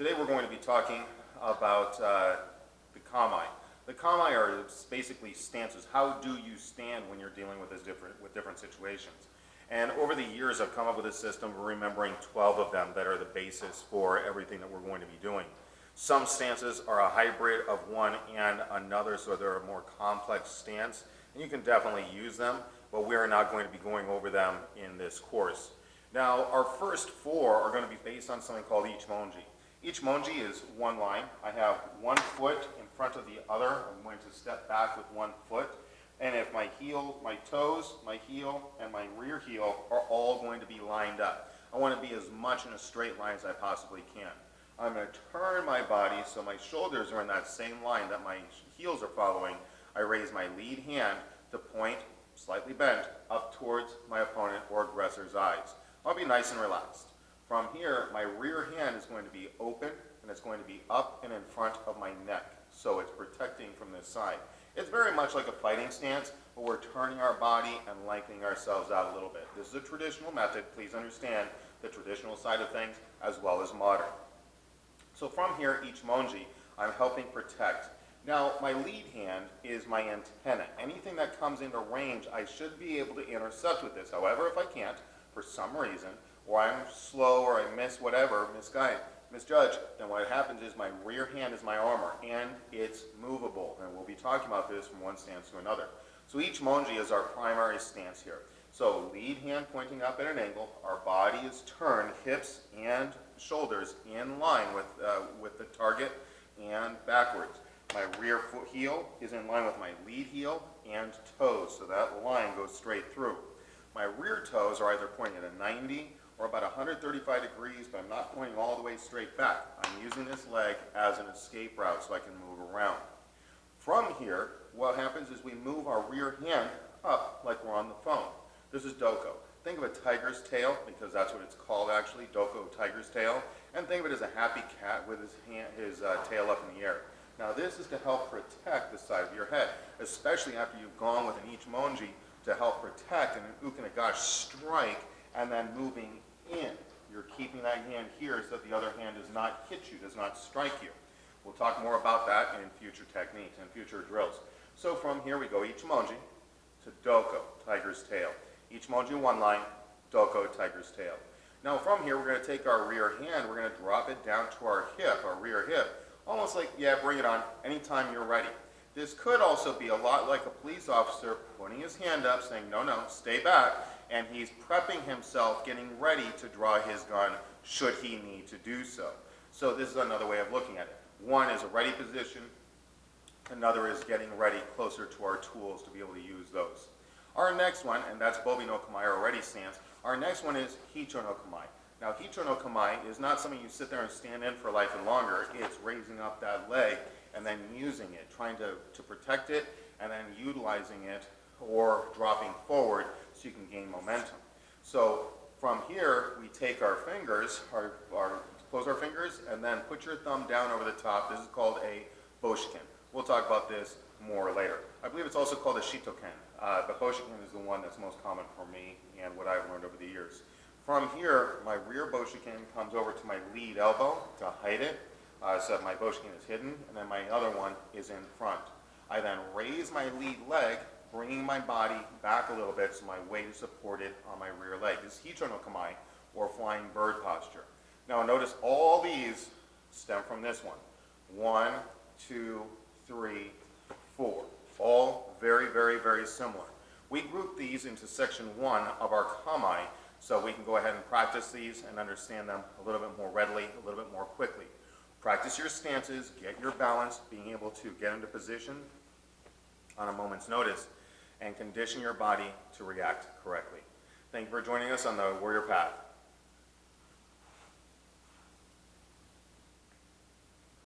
Today we're going to be talking about the kamae. The kamae are basically stances. How do you stand when you're dealing with different situations? And over the years I've come up with a system of remembering 12 of them that are the basis for everything that we're going to be doing. Some stances are a hybrid of one and another, so they're a more complex stance, and you can definitely use them, but we're not going to be going over them in this course. Now, our first four are going to be based on something called ichimonji. Ichimonji is one line. I have one foot in front of the other. I'm going to step back with one foot. And if my heel, my toes, my heel, and my rear heel are all going to be lined up. I want to be as much in a straight line as I possibly can. I'm going to turn my body so my shoulders are in that same line that my heels are following. I raise my lead hand to point, slightly bent, up towards my opponent or aggressor's eyes. I'll be nice and relaxed. From here, my rear hand is going to be open and it's going to be up and in front of my neck. So it's protecting from this side. It's very much like a fighting stance, but we're turning our body and lengthening ourselves out a little bit. This is a traditional method. Please understand the traditional side of things as well as modern. So from here, ichimonji, I'm helping protect. Now, my lead hand is my antenna. Anything that comes into range, I should be able to intercept with this. However, if I can't, for some reason, or I'm slow, or I miss whatever, misjudge, then what happens is my rear hand is my armor, and it's movable. And we'll be talking about this from one stance to another. So ichimonji is our primary stance here. So lead hand pointing up at an angle, our body is turned, hips and shoulders in line with the target and backwards. My rear foot heel is in line with my lead heel and toes, so that line goes straight through. My rear toes are either pointing at a 90 or about 135 degrees, but I'm not pointing all the way straight back. I'm using this leg as an escape route so I can move around. From here, what happens is we move our rear hand up like we're on the phone. This is doko. Think of a tiger's tail, because that's what it's called actually, doko, tiger's tail, and think of it as a happy cat with his tail up in the air. Now this is to help protect the side of your head, especially after you've gone with an ichimonji to help protect and an ukinagashi strike and then moving in. You're keeping that hand here so that the other hand does not hit you, does not strike you. We'll talk more about that in future techniques and future drills. So from here we go ichimonji to doko, tiger's tail. Ichimonji one line, doko, tiger's tail. Now from here we're going to take our rear hand, we're going to drop it down to our hip, our rear hip, almost like, yeah, bring it on, anytime you're ready. This could also be a lot like a police officer putting his hand up saying, no, no, stay back, and he's prepping himself, getting ready to draw his gun should he need to do so. So this is another way of looking at it. One is a ready position, another is getting ready closer to our tools to be able to use those. Our next one, and that's bobi no kamae or ready stance, our next one is hicho no kamae. Now hicho no kamae is not something you sit there and stand in for life and longer, it's raising up that leg and then using it, trying to protect it, and then utilizing it or dropping forward so you can gain momentum. So from here, we take our fingers, close our fingers, and then put your thumb down over the top. This is called a boshiken. We'll talk about this more later. I believe it's also called a shitoken. The boshiken is the one that's most common for me and what I've learned over the years. From here, my rear boshiken comes over to my lead elbow to hide it. So my boshiken is hidden, and then my other one is in front. I then raise my lead leg, bringing my body back a little bit so my weight is supported on my rear leg. This is hicho no kamae, or flying bird posture. Now notice all these stem from this one. 1, 2, 3, 4. All very, very, very similar. We group these into section 1 of our kamae, so we can go ahead and practice these and understand them a little bit more readily, a little bit more quickly. Practice your stances, get your balance, being able to get into position on a moment's notice, and condition your body to react correctly. Thank you for joining us on the Warrior Path.